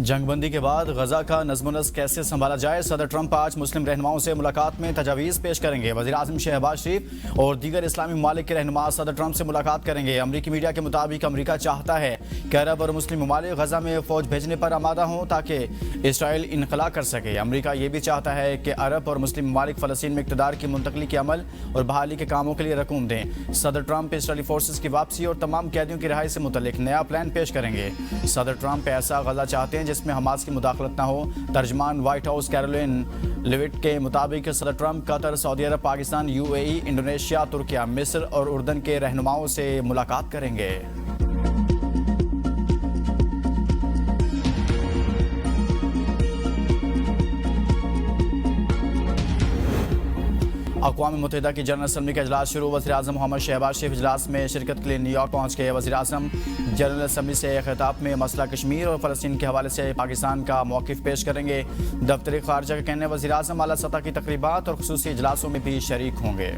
जंगबंदी के बाद गजा का नज़्म-ओ-नस्क कैसे संभाला जाए, सदर ट्रंप आज मुस्लिम रहनुमाओं से मुलाकात में तजावीज़ पेश करेंगे। वज़ीर-ए-आज़म शहबाज शरीफ और दीगर इस्लामी ममालिक के रहनुमा सदर ट्रंप से मुलाकात करेंगे। अमरीकी मीडिया के मुताबिक अमरीका चाहता है कि अरब और मुस्लिम ममालिक गजा में फ़ौज भेजने पर आमादा हों ताकि इसराइल इनखला कर सके। अमरीका ये भी चाहता है कि अरब और मुस्लिम ममालिक फ़लस्तीन में इक़्तिदार की मुंतकली के अमल और बहाली के कामों के लिए रकूम दें। सदर ट्रंप इसराइली फोर्सेस की वापसी और तमाम कैदियों की रिहाई से मुतल्लिक नया प्लान पेश करेंगे। सदर ट्रंप ऐसा गजा चाहते हैं जिसमें हमास की मुदाखलत न हो। तर्जमान व्हाइट हाउस कैरोलिन लेविट के मुताबिक सदर ट्रंप कतर, सऊदी अरब, पाकिस्तान, यूएई, इंडोनेशिया, तुर्किया, मिस्र और उर्दन के रहनुमाओं से मुलाकात करेंगे। अक़वाम मुत्तहिदा की जनरल असम्बली का इजलास शुरू। वज़ीर-ए-आज़म मोहम्मद शहबाज शरीफ इजलास में शिरकत के लिए न्यूयॉर्क पहुँच गए। वज़ीर-ए-आज़म जनरल असम्बली से खिताब में मसला कश्मीर और फ़लस्तीन के हवाले से पाकिस्तान का मौक़िफ़ पेश करेंगे। दफ्तर ख़ारजा के कहने वज़ीर-ए-आज़म आला सतह की तक़रीबात और ख़ुसूसी इजलासों में भी शरीक होंगे।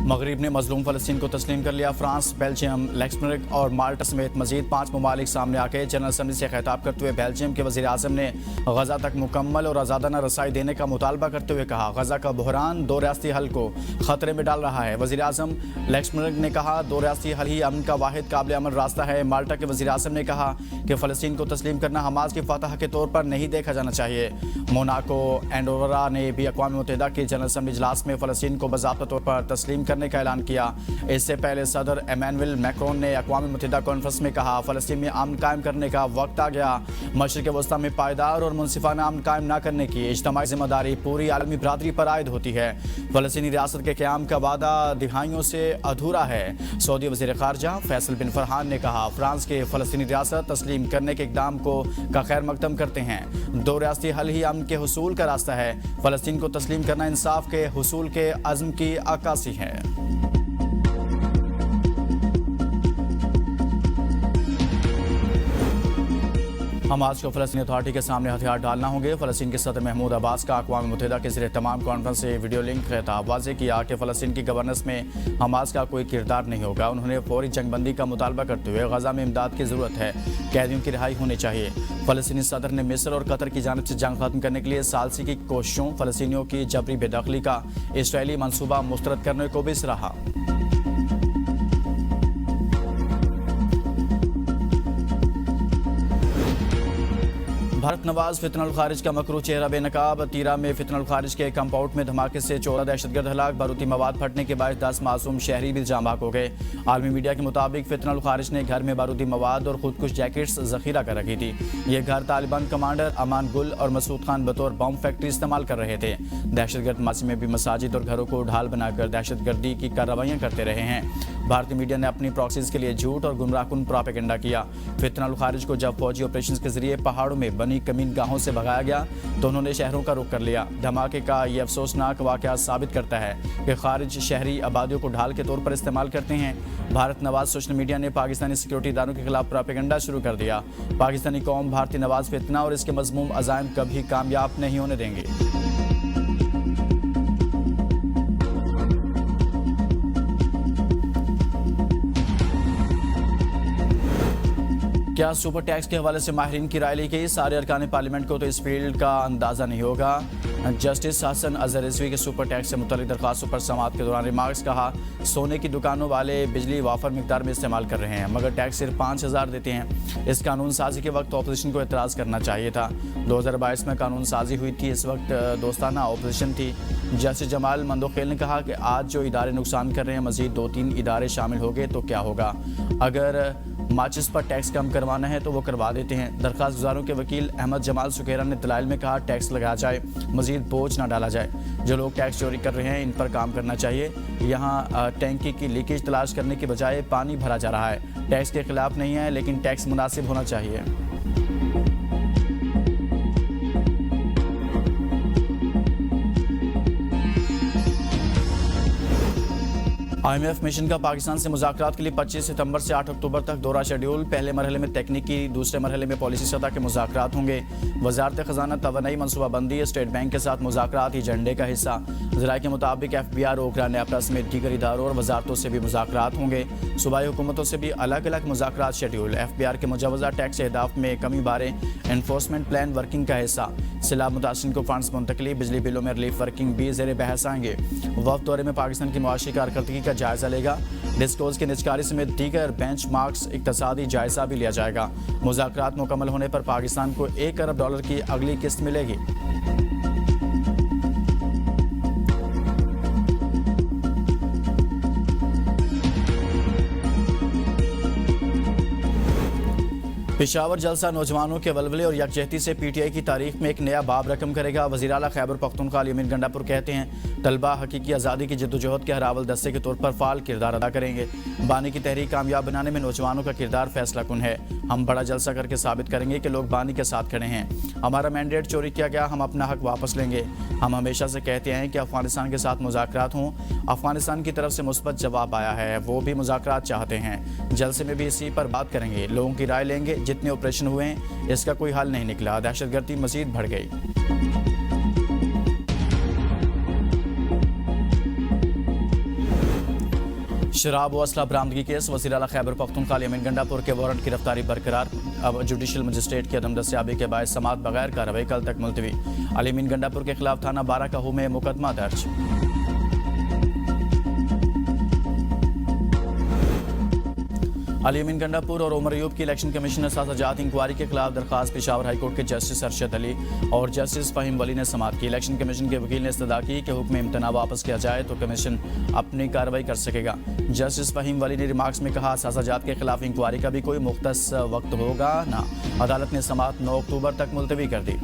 मगरिब ने मजलूम फ़लस्तीन को तस्लीम कर लिया। फ्रांस, बेल्जियम, लक्समबर्ग और माल्टा समेत मजीद 5 ममालिक सामने आके जनरल असम्बली से खिताब करते हुए बेल्जियम के वज़ीर-ए-आज़म ने गजा तक मुकम्मल और आज़ादाना रसाई देने का मुतालबा करते हुए कहा, गजा का बहरान 2 रियासती हल को खतरे में डाल रहा है। वज़ीर-ए-आज़म लक्समबर्ग ने कहा, 2 रियासती हल ही अमन का वाहिद काबिल अमल रास्ता है। माल्टा के वज़ीर-ए-आज़म ने कहा कि फ़लस्तीन को तस्लीम करना हमास की फतह के तौर पर नहीं देखा जाना चाहिए। मोनाको, एंडोरा ने भी अक़वाम मुत्तहिदा की जनरल असम्बली इजलास में फ़लस्तीन को बाज़ाब्ता तौर पर तस्लीम करने का ऐलान किया। इससे पहले सदर इमैनुअल मैक्रोन ने अक़वाम मुत्तहिदा कॉन्फ्रेंस में कहा, फ़लस्तीन में अमन कायम करने का वक्त आ गया। मशरिक़ वस्ता में पायदार और मुनसिफाना अमन कायम न करने की इज्तिमाई ज़िम्मेदारी पूरी आलमी बरादरी पर आयद होती है। फ़लस्तीनी रियासत के क़याम का वादा दिहाइयों से अधूरा है। सऊदी वज़ीर ख़ारजा फैसल बिन फरहान ने कहा, फ्रांस के फ़लस्तीनी रियासत तस्लीम करने के इक़दाम को का खैर मकदम करते हैं। 2 रियासती हल ही अमन के हुसूल का रास्ता है। फ़लस्तीन को तस्लीम करना इंसाफ के हुसूल के अज़्म की अक्कासी है। हमास को फ़लस्तीनी अथॉरिटी के सामने हथियार डालना होंगे। फ़लस्तीन के सदर महमूद अब्बास का अक़वाम मुत्तहिदा के ज़रिए तमाम कॉन्फ्रेंस से वीडियो लिंक खिताब वाज़ेह किया कि फ़लस्तीन की गवर्नेंस में हमास का कोई किरदार नहीं होगा। उन्होंने फौरी जंगबंदी का मुतालबा करते हुए गजा में इमदाद की ज़रूरत है, कैदियों की रिहाई होनी चाहिए। फ़लस्तीनी सदर ने मिस्र और कतर की जानिब से जंग खत्म करने के लिए सालसी की कोशिशों, फ़लस्तीनियों की जबरी बेदखली का इसराइली मनसूबा मुस्तरद करने को भी सराहा। भारत नवाज फितनुल खारिज का मकरू चेहरा बेनकाब। तीरा में फितनुल खारिज के कंपाउंड में धमाके से 14 दहशतगर्द हलाक। बारूदी मवाद फटने के बाद 10 मासूम शहरी भी जाम बहक हो गए। आलमी मीडिया के मुताबिक फितनुल खारिज ने घर में बारूदी मवाद और खुदकुश जैकेट्स जखीरा कर रखी थी। ये घर तालिबान कमांडर अमान गुल और मसूद खान बतौर बम फैक्ट्री इस्तेमाल कर रहे थे। दहशतगर्द मासी में भी मसाजिद और घरों को ढाल बनाकर दहशतगर्दी की कार्रवाइयाँ करते रहे हैं। भारतीय मीडिया ने अपनी प्रॉक्सीज के लिए झूठ और गुमराहकुन प्रोपेगेंडा किया। फितनुल खारिज को जब फौजी ऑपरेशन के जरिए पहाड़ों में बनी कमीन गाहों से भगाया गया तो उन्होंने शहरों का रुख कर लिया। धमाके का ये अफसोसनाक वाक़या साबित करता है कि खारिज शहरी आबादियों को ढाल के तौर पर इस्तेमाल करते हैं। भारत नवाज सोशल मीडिया ने पाकिस्तानी सिक्योरिटी इदारों के खिलाफ प्रोपेगेंडा शुरू कर दिया। पाकिस्तानी कौम भारतीय नवाज फितना और इसके मज़मूम अज़ाइम कभी कामयाब नहीं होने देंगे। क्या सुपर टैक्स के हवाले से माहिरीन की राय ली गई? सारे अरकान पार्लियामेंट को तो इस फील्ड का अंदाज़ा नहीं होगा। जस्टिस हसन अजहर रिजवी के सुपर टैक्स से मुतल्लिक दरख्वास्तों पर समाअत के दौरान रिमार्क्स कहा, सोने की दुकानों वाले बिजली वाफर मिकदार में इस्तेमाल कर रहे हैं मगर टैक्स सिर्फ 5000 देते हैं। इस कानून साजी के वक्त अपोजिशन को एतराज़ करना चाहिए था। 2022 में कानून साजी हुई थी, इस वक्त दोस्ताना अपोजिशन थी। जस्टिस जमाल मंदोखेल ने कहा कि आज जो इदारे नुकसान कर रहे हैं मज़ीद 2-3 इदारे शामिल हो गए तो क्या होगा। अगर माचिस पर टैक्स कम करवाना है तो वो करवा देते हैं। दरख्वास्त गुजारों के वकील अहमद जमाल सुखेरा ने दलाइल में कहा, टैक्स लगाया जाए, मजीद बोझ ना डाला जाए। जो लोग टैक्स चोरी कर रहे हैं इन पर काम करना चाहिए। यहाँ टैंकी की लीकेज तलाश करने की बजाय पानी भरा जा रहा है। टैक्स के खिलाफ नहीं है लेकिन टैक्स मुनासिब होना चाहिए। IMF मिशन का पाकिस्तान से मुज़ाकरात के लिए 25 सितंबर से 8 अक्टूबर तक दौरा शेड्यूल। पहले मरहले में तकनीकी, दूसरे मरहले में पॉलिसी सतह के मुज़ाकरात होंगे। वजारत ख़जाना तवानाई मनसूबाबंदी स्टेट बैंक के साथ मुज़ाकरात एजेंडे का हिस्सा। ज़राए के मुताबिक FBI, ओकरा, नेपरा समेत दीगर इदारों और वजारतों से भी मुज़ाकरात होंगे। सूबाई हुकूमतों से भी अलग अलग मुज़ाकरात शेड्यूल। FBI के मुजवज़ा टैक्स अहदाफ में कमी बारे एनफोर्समेंट प्लान वर्किंग का हिस्सा। सैलाब मुतासिरीन को फंड्स मुंतकली, बिजली बिलों में रिलीफ वर्किंग भी ज़ेर बहस आएंगे। वफ़द दौरे में पाकिस्तान की मुआशी कारकर्दगी का जायजा लेगा। डिस्कोज की निजकारी समेत दीगर बेंच मार्क्स इक्तसादी जायजा भी लिया जाएगा। मुज़ाकरात मुकम्मल होने पर पाकिस्तान को $1 अरब की अगली किस्त मिलेगी। पेशावर जलसा नौजवानों के वलवले और यकजहती से PTI की तारीख में एक नया बाब रकम करेगा। वज़ीर आला खैबर पख्तूनख्वा अमीन गंडापुर कहते हैं, तलबा हकीकी आज़ादी की जद्दोजहद के हरावल दस्ते के तौर पर फ़ाल किरदार अदा करेंगे। बानी की तहरीक कामयाब बनाने में नौजवानों का किरदार फैसला कुन है। हम बड़ा जलसा करके साबित करेंगे कि लोग बानी के साथ खड़े हैं। हमारा मैंडेट चोरी किया गया, हम अपना हक वापस लेंगे। हम हमेशा से कहते हैं कि अफगानिस्तान के साथ मुज़ाकरात हों। अफगानिस्तान की तरफ से मुस्बत जवाब आया है, वो भी मुज़ाकरात चाहते हैं। जलसे में भी इसी पर बात करेंगे, लोगों की राय लेंगे। जितने ऑपरेशन हुए हैं इसका कोई हल नहीं निकला, दहशतगर्दी मजीद बढ़ गई। शराब व असला बरामदगी केस। वज़ीर आला खैबर पख्तूनख्वा अमीन गंडापुर के वारंट की गिरफ्तारी बरकरार। अब जुडिशल मजिस्ट्रेट की अदम दस्तियाबी के बायस समाअत बगैर कार्रवाई कल तक मुलतवी। अमीन गंडापुर के खिलाफ थाना 12 काहू में मुकदमा दर्ज। अमीन गंडापुर और उमर अयूब की इलेक्शन कमीशन ने साजात इंक्वायरी के खिलाफ दरखास्त पेशावर हाईकोर्ट के जस्टिस अरशद अली और जस्टिस फ़हीम वली ने समाअत की। इलेक्शन कमीशन के वकील ने इस्तदा की कि हुक्म इम्तना वापस किया जाए तो कमीशन अपनी कार्रवाई कर सकेगा। जस्टिस फ़हीम वली ने रिमार्क्स में कहा, साजात के खिलाफ इंक्वायरी का भी कोई मुख्तस वक्त होगा ना। अदालत ने समाअत 9 अक्टूबर तक मुलतवी कर दी।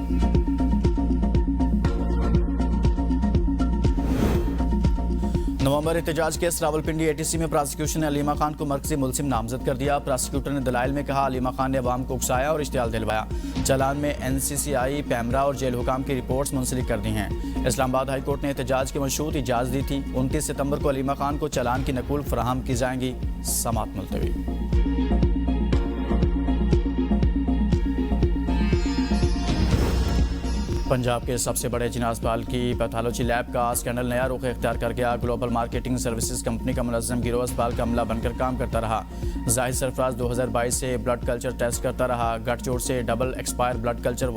नवंबर एहतजाज केस। रावलपिंडी ATC में प्रोसिक्यूशन ने अलीमा खान को मरकजी मुलजिम नामजद कर दिया। प्रोसिक्यूटर ने दलाइल में कहा, अलीमा खान ने अवाम को उकसाया और इश्तियाल दिलवाया। चालान में NCCI, पैमरा और जेल हुकाम की रिपोर्ट्स मुंसलिक कर दी हैं। इस्लामाबाद हाई कोर्ट ने एहतजाज की मशरूत इजाज़त दी थी। 29 सितंबर को अलीमा खान को चालान की नकूल फराहम की जाएंगी। समाअत मुलतवी। पंजाब के सबसे बड़े जिना अस्पताल की पैथोलॉजी लैब का स्कैंडल नया रुख इख्तियार कर गया। ग्लोबल मार्केटिंग सर्विसेज कंपनी का मुलज़्ज़म गिरोह अस्पताल का अमला बनकर काम करता रहा। जाहिद सरफराज 2022 से ब्लड कल्चर टेस्ट करता रहा। गठजोड़ से डबल एक्सपायर ब्लड कल्चर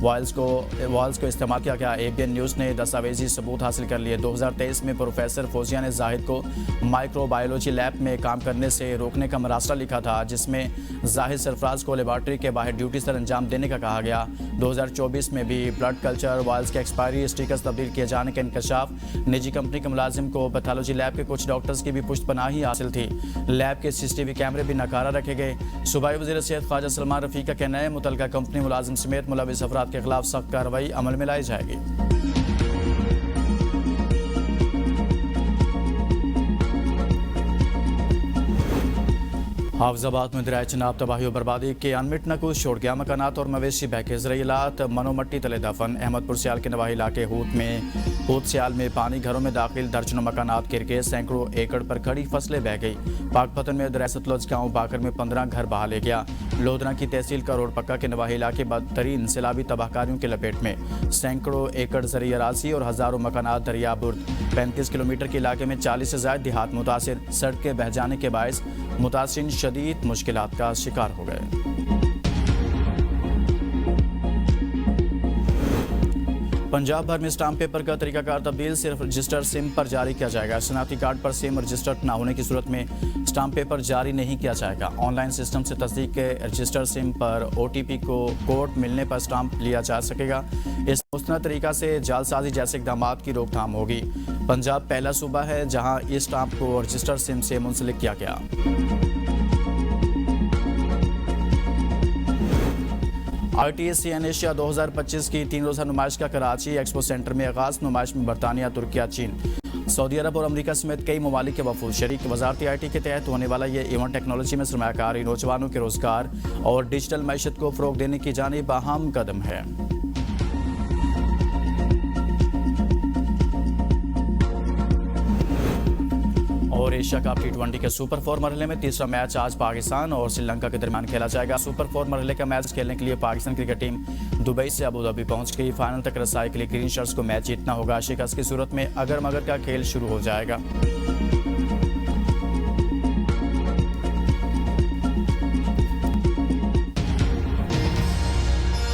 वाल्स को इस्तेमाल किया गया। ABN न्यूज़ ने दस्तावेजी सबूत हासिल कर लिए। 2023 में प्रोफेसर फौजिया ने जाहिद को माइक्रोबायोलॉजी लैब में काम करने से रोकने का मरासला लिखा था, जिसमें जाहिद सरफराज को लेबॉर्ट्री के बाहर ड्यूटी सर अंजाम देने का कहा गया। 2024 में भी ब्लड कल्चर वाल्स के एक्सपायरी स्टिकर्स तब्दील किए जाने का इंकशाफ। निजी कंपनी के मुलाजिम को पैथोलॉजी लैब के कुछ डॉक्टर्स की भी पुष्टपनाही हासिल थी। लैब के CCTV कैमरे भी नकारा रखे गए। सूबाई वज़ीर सेहत ख्वाजा सलमान रफ़ी का कहना है, मुतल्लिका कंपनी मुलाजिम समेत मुलविस अफराद के खिलाफ सख्त कार्रवाई अमल में लाई जाएगी। हाफिजाबाद में दरिया चनाब तबाही और बर्बादी के अनमिट नकुल छोड़ गया। मकानात और मवेशी बहके ज़राइलात मनोमट्टी तले दफन। अहमदपुर सियाल के नवाही इलाके हूत सियाल में पानी घरों में दाखिल। दर्जनों मकानात गिर के सैकड़ों एकड़ पर खड़ी फसलें बह गई। पाकपतन में दरिया सतलुज गाँव बाकर में 15 घर बहा ले गया। लोधना की तहसील का रोड पक्का के नवाही इलाके बदतरीन सैलाबी तबाहकारियों के लपेट में। सैकड़ों एकड़ ज़रिए अराज़ी और हज़ारों मकानात दरिया बुर्द। 35 किलोमीटर के इलाके में 40 से ज़ायद देहात मुतासिर। सड़कें बह जाने के बायस मुतासिरीन शदीद मुश्किलात का शिकार हो गए। पंजाब भर में स्टाम्प पेपर का तरीकाकार तब्दील। सिर्फ रजिस्टर्ड सिम पर जारी किया जाएगा। शनाख्ती कार्ड पर सिम रजिस्टर्ड न होने की सूरत में स्टाम्प पेपर जारी नहीं किया जाएगा। ऑनलाइन सिस्टम से तस्दीक के रजिस्टर्ड सिम पर OTP को कोड मिलने पर स्टाम्प लिया जा सकेगा। इस मुस्तनद तरीका से जालसाजी जैसे इक़दामात की रोकथाम होगी। पंजाब पहला सूबा है जहाँ इस स्टाम्प को रजिस्टर्ड सिम से मुंसलिक किया गया। ITSCN एशिया 2025 की 3 रोज़ा नुमाइश का कराची एक्सपो सेंटर में आगाज़। नुमाइश में बरतानिया, तुर्किया, चीन, सऊदी अरब और अमेरिका समेत कई ममालिक के वफूद शरीक। वजारती IT के तहत होने वाला ये इवेंट टेक्नोलॉजी में सरमायाकारी, नौजवानों के रोज़गार और डिजिटल मैशत को फ़रोग़ देने की जानिब अहम कदम है। और और एशिया कप T20 के सुपर 4 मरहले में तीसरा मैच आज पाकिस्तान और श्रीलंका के दरमियान खेला जाएगा। सुपर 4 मरहले का मैच खेलने के लिए पाकिस्तान क्रिकेट टीम दुबई से अबू धाबी पहुंच गई। फाइनल तक रसाई के लिए ग्रीन शर्ट्स को मैच जीतना होगा। शिकस्त की सूरत में अगर मगर का खेल शुरू हो जाएगा।